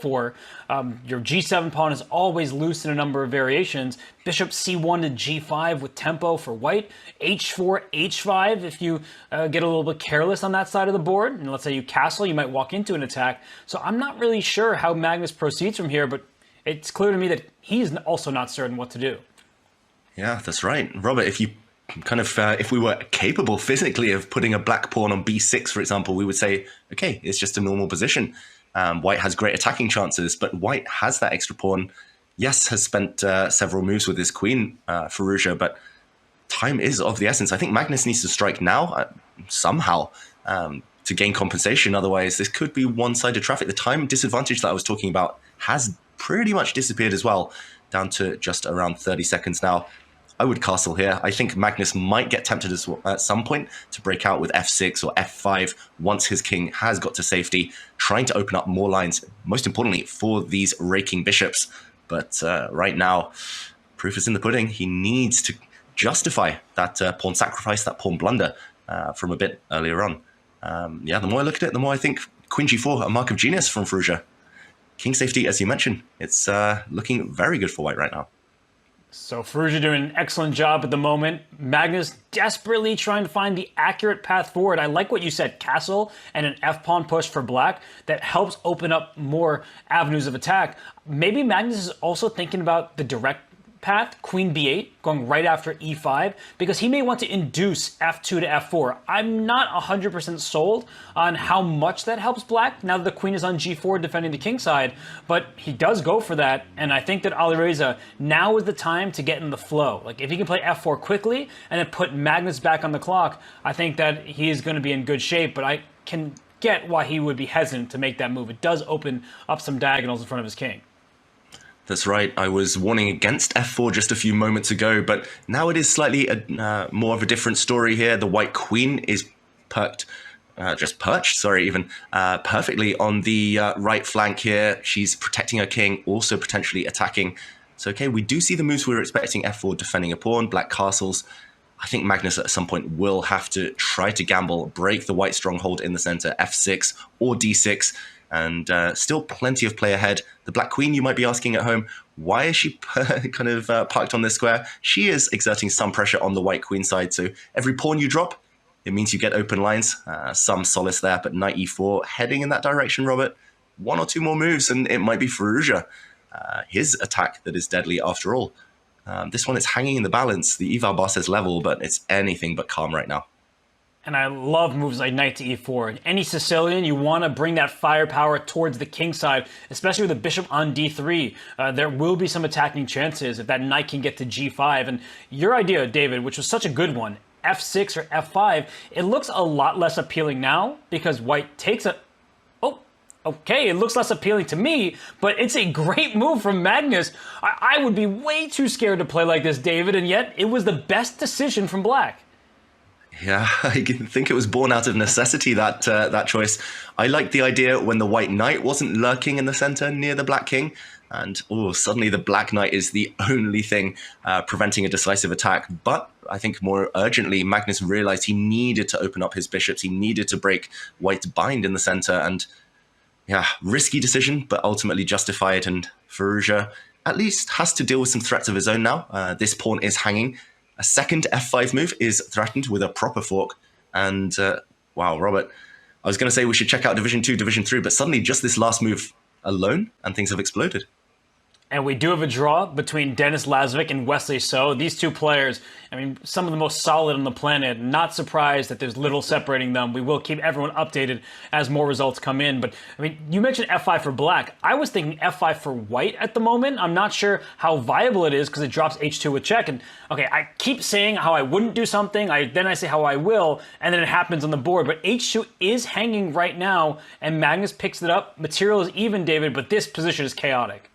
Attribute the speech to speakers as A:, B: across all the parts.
A: for. Your g7 pawn is always loose in a number of variations. Bishop c1 to g5 with tempo for white. h4, h5 if you get a little bit careless on that side of the board. And let's say you castle, you might walk into an attack. So I'm not really sure how Magnus proceeds from here, but it's clear to me that he's also not certain what to do.
B: Yeah, that's right. Robert, if you if we were capable physically of putting a black pawn on b6, for example, we would say, okay, it's just a normal position. White has great attacking chances, but white has that extra pawn. Yes, has spent several moves with his queen, Firouzja, but time is of the essence. I think Magnus needs to strike now, somehow, to gain compensation. Otherwise, this could be one-sided traffic. The time disadvantage that I was talking about has pretty much disappeared as well, down to just around 30 seconds now. I would castle here. I think Magnus might get tempted at some point to break out with f6 or f5 once his king has got to safety, trying to open up more lines, most importantly, for these raking bishops. But right now, proof is in the pudding. He needs to justify that pawn sacrifice, that pawn blunder from a bit earlier on. Yeah, the more I look at it, the more I think queen g4, a mark of genius from Firouzja. King safety, as you mentioned, it's looking very good for white right now.
A: So Firouzja doing an excellent job at the moment. Magnus desperately trying to find the accurate path forward. I like what you said, castle and an f-pawn push for black. That helps open up more avenues of attack. Maybe Magnus is also thinking about the direct path, queen b8, going right after e5, because he may want to induce f2 to f4. I'm not 100% sold on how much that helps black now that the queen is on g4 defending the king side, but he does go for that, and I think that Alireza, now is the time to get in the flow. Like, if he can play f4 quickly and then put Magnus back on the clock, I think that he is going to be in good shape, but I can get why he would be hesitant to make that move. It does open up some diagonals in front of his king.
B: That's right. I was warning against f4 just a few moments ago, but now it is slightly more of a different story here. The white queen is perched, perfectly on the right flank here. She's protecting her king, also potentially attacking. So, okay, we do see the moves we were expecting. f4 defending a pawn, black castles. I think Magnus at some point will have to try to gamble, break the white stronghold in the center, f6 or d6. And still plenty of play ahead. The black queen, you might be asking at home, why is she parked on this square? She is exerting some pressure on the white queen side. So every pawn you drop, it means you get open lines. Some solace there, but knight e4 heading in that direction, Robert. One or two more moves and it might be Firouzja. His attack that is deadly after all. This one is hanging in the balance. The eval bar says level, but it's anything but calm right now.
A: And I love moves like knight to e4. Any Sicilian, you want to bring that firepower towards the king side, especially with the bishop on d3. There will be some attacking chances if that knight can get to g5. And your idea, David, which was such a good one, f6 or f5, it looks a lot less appealing now because white takes a... Oh, okay, it looks less appealing to me, but it's a great move from Magnus. I would be way too scared to play like this, David, and yet it was the best decision from black.
B: Yeah, I think it was born out of necessity, that choice. I liked the idea when the white knight wasn't lurking in the center near the black king. And suddenly the black knight is the only thing preventing a decisive attack. But I think more urgently, Magnus realized he needed to open up his bishops. He needed to break white's bind in the center. And yeah, risky decision, but ultimately justified. And Firouzja at least has to deal with some threats of his own now. This pawn is hanging. A second f5 move is threatened with a proper fork. And wow, Robert, I was going to say we should check out Division 2, Division 3, but suddenly just this last move alone and things have exploded.
A: And we do have a draw between Denis Lazovic and Wesley So. These two players, I mean, some of the most solid on the planet. Not surprised that there's little separating them. We will keep everyone updated as more results come in. But, I mean, you mentioned f5 for black. I was thinking f5 for white at the moment. I'm not sure how viable it is because it drops h2 with check. And, okay, I keep saying how I wouldn't do something. Then I say how I will, and then it happens on the board. But h2 is hanging right now, and Magnus picks it up. Material is even, David, but this position is chaotic.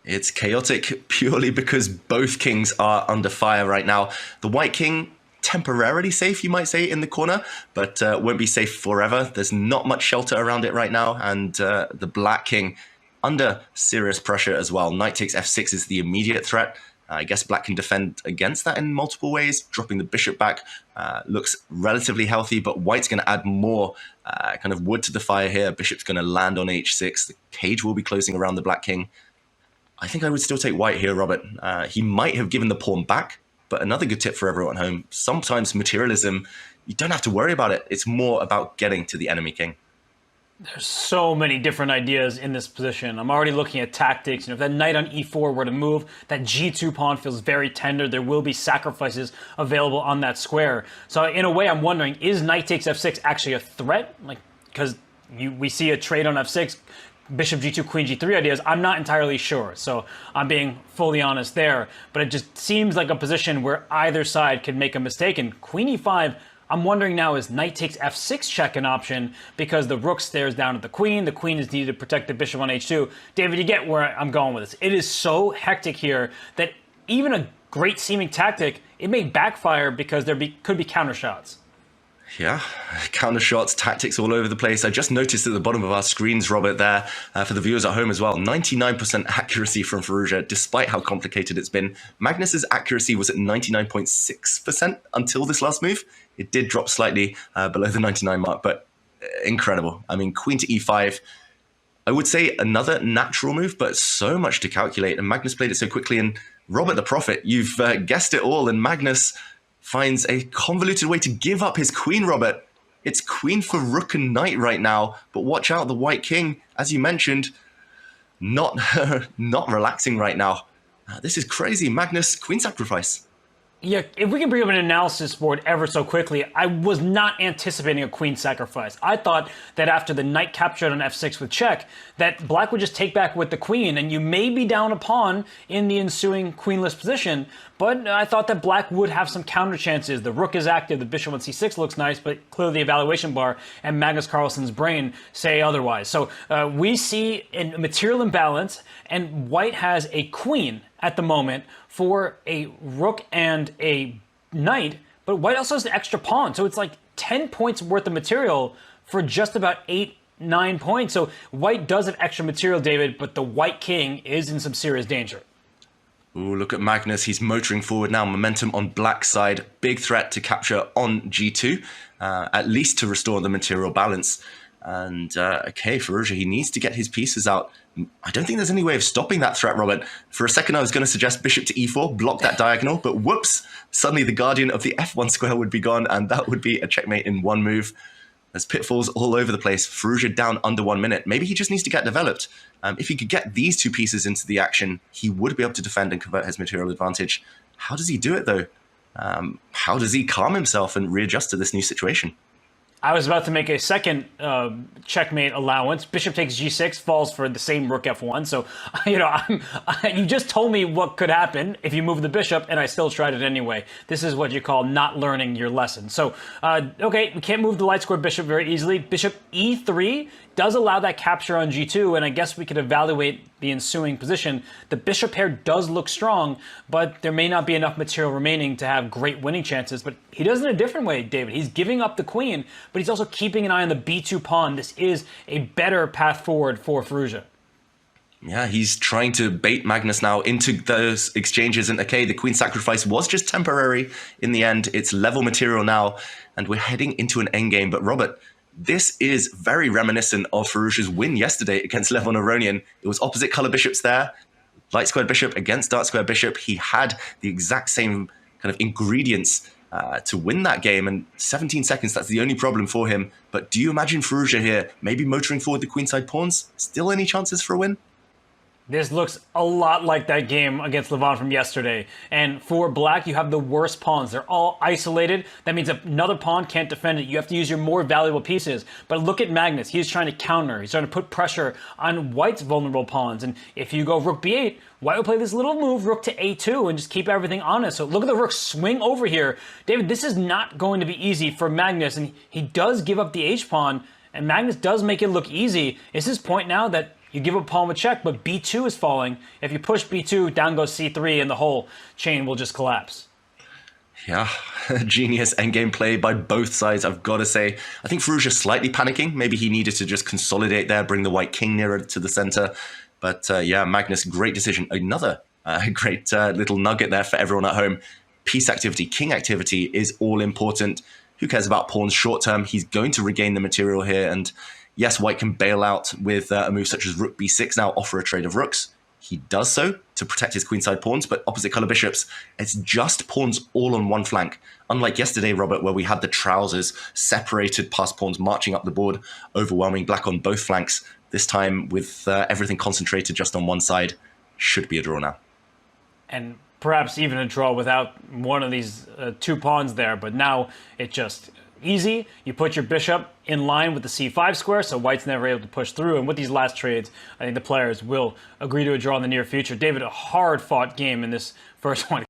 B: It's chaotic purely because both kings are under fire right now. The white king, temporarily safe, you might say, in the corner, but won't be safe forever. There's not much shelter around it right now. And the black king under serious pressure as well. Knight takes f6 is the immediate threat. I guess black can defend against that in multiple ways. Dropping the bishop back looks relatively healthy, but white's going to add more kind of wood to the fire here. Bishop's going to land on h6. The cage will be closing around the black king. I think I would still take white here, Robert. He might have given the pawn back, but another good tip for everyone at home, sometimes materialism, you don't have to worry about it. It's more about getting to the enemy king.
A: There's so many different ideas in this position. I'm already looking at tactics. If that knight on e4 were to move, that g2 pawn feels very tender. There will be sacrifices available on that square. So in a way, I'm wondering, is knight takes f6 actually a threat? Because we see a trade on f6, bishop g2, queen g3 ideas. I'm not entirely sure. So I'm being fully honest there. But it just seems like a position where either side could make a mistake. And queen e5, I'm wondering now, is knight takes f6 check an option because the rook stares down at the queen. The queen is needed to protect the bishop on h2. David, you get where I'm going with this. It is so hectic here that even a great seeming tactic, it may backfire because there could be counter shots.
B: Yeah, counter shots, tactics all over the place. I just noticed at the bottom of our screens, Robert, there, for the viewers at home as well, 99% accuracy from Firouzja, despite how complicated it's been. Magnus's accuracy was at 99.6% until this last move. It did drop slightly below the 99 mark, but incredible. I mean, queen to e5, I would say another natural move, but so much to calculate. And Magnus played it so quickly. And Robert the Prophet, you've guessed it all. And Magnus finds a convoluted way to give up his queen, Robert. It's queen for rook and knight right now. But watch out, the white king, as you mentioned, not relaxing right now. This is crazy. Magnus, queen sacrifice.
A: Yeah, if we can bring up an analysis board ever so quickly, I was not anticipating a queen sacrifice. I thought that after the knight captured on f6 with check, that black would just take back with the queen, and you may be down a pawn in the ensuing queenless position, but I thought that black would have some counter chances. The rook is active, the bishop on c6 looks nice, but clearly the evaluation bar and Magnus Carlsen's brain say otherwise. So we see a material imbalance, and white has a queen at the moment for a rook and a knight, but white also has the extra pawn. So it's like 10 points worth of material for just about 8-9 points. So white does have extra material, David, but the white king is in some serious danger.
B: Ooh, look at Magnus. He's motoring forward now. Momentum on black side. Big threat to capture on g2, at least to restore the material balance. And okay, Firouzja, he needs to get his pieces out. I don't think there's any way of stopping that threat, Robert. For a second, I was going to suggest bishop to e4, block that diagonal, but whoops, suddenly the guardian of the f1 square would be gone, and that would be a checkmate in one move. There's pitfalls all over the place. Firouzja down under 1 minute. Maybe he just needs to get developed. If he could get these two pieces into the action, he would be able to defend and convert his material advantage. How does he do it, though? How does he calm himself and readjust to this new situation?
A: I was about to make a second checkmate allowance. Bishop takes g6, falls for the same rook f1. So, you just told me what could happen if you move the bishop, and I still tried it anyway. This is what you call not learning your lesson. So, okay, we can't move the light square bishop very easily. Bishop e3 does allow that capture on g2, and I guess we could evaluate the ensuing position. The bishop pair does look strong, but there may not be enough material remaining to have great winning chances. But he does it in a different way, David. He's giving up the queen, but he's also keeping an eye on the b2 pawn. This is a better path forward for Firouzja.
B: Yeah, he's trying to bait Magnus now into those exchanges. And okay, the queen sacrifice was just temporary in the end. It's level material now, and we're heading into an endgame. But Robert, this is very reminiscent of Firouzja's win yesterday against Levon Aronian. It was opposite color bishops there. Light squared bishop against dark squared bishop. He had the exact same kind of ingredients to win that game. And 17 seconds, that's the only problem for him. But do you imagine Firouzja here maybe motoring forward the queenside pawns? Still any chances for a win?
A: This looks a lot like that game against Levon from yesterday. And for black, you have the worst pawns. They're all isolated. That means another pawn can't defend it. You have to use your more valuable pieces. But look at Magnus. He's trying to counter. He's trying to put pressure on white's vulnerable pawns. And if you go rook b8, white will play this little move, rook to a2, and just keep everything honest. So look at the rook swing over here. David, this is not going to be easy for Magnus. And he does give up the h-pawn. And Magnus does make it look easy. Is his point now that you give a pawn with check, but b2 is falling. If you push b2, down goes c3, and the whole chain will just collapse.
B: Yeah, genius endgame play by both sides, I've got to say. I think Firouzja slightly panicking. Maybe he needed to just consolidate there, bring the white king nearer to the center. But yeah, Magnus, great decision. Another Great little nugget there for everyone at home. Piece activity, king activity is all important. Who cares about pawns short term? He's going to regain the material here. And yes, white can bail out with a move such as rook b6 now, offer a trade of rooks. He does so to protect his queenside pawns, but opposite color bishops, it's just pawns all on one flank. Unlike yesterday, Robert, where we had the trousers separated past pawns marching up the board, overwhelming black on both flanks. This time, with everything concentrated just on one side, should be a draw now.
A: And perhaps even a draw without one of these two pawns there, but now it's just easy. You put your bishop in line with the c5 square, so white's never able to push through. And with these last trades, I think the players will agree to a draw in the near future. David, a hard-fought game in this first one.